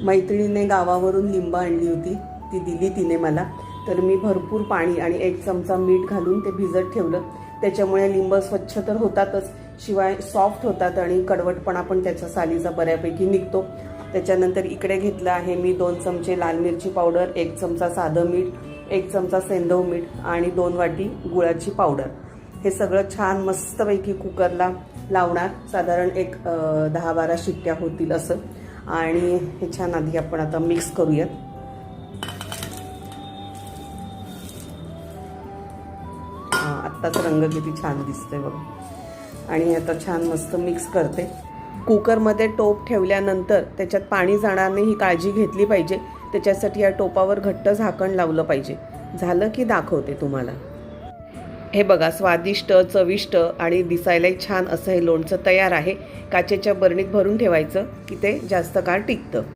मैत्रिणीने गावावरून लिंब आणली होती, ती दिली तिने मला. तर मी भरपूर पाणी आणि 1 चमचा मीठ घालून ते भिजत ठेवलं. त्याच्यामुळे लिंब स्वच्छ तर होतातच, शिवाय सॉफ्ट होतात आणि कडवटपणा पण त्याच्या सालीचा बऱ्यापैकी निघतो. त्याच्यानंतर इकडे घेतलं आहे मी 2 चमचे लाल मिरची पावडर, 1 चमचा साधं मीठ, 1 चमचा सेंधव मीठ आणि 2 वाटी गुळाची पावडर. हे सगळं छान मस्तपैकी कुकरला लावणार. साधारण एक 10-12 शिट्ट्या होतील असं. आणि हे छान आधी आपण आता मिक्स करूयात. आत्ताच रंग किती छान दिसतोय बघा. आणि आता छान मस्त मिक्स करते. कुकरमध्ये टोप ठेवल्यानंतर त्याच्यात पाणी जाणार नाही ही काळजी घेतली पाहिजे. त्याच्यासाठी या टोपावर घट्ट झाकण लावलं पाहिजे. झालं की दाखवते तुम्हाला. हे बघा, स्वादिष्ट, चविष्ट आणि दिसायलाही छान असं हे लोणचं तयार आहे. काचेच्या बरणीत भरून ठेवायचं की ते जास्त काळ टिकतं.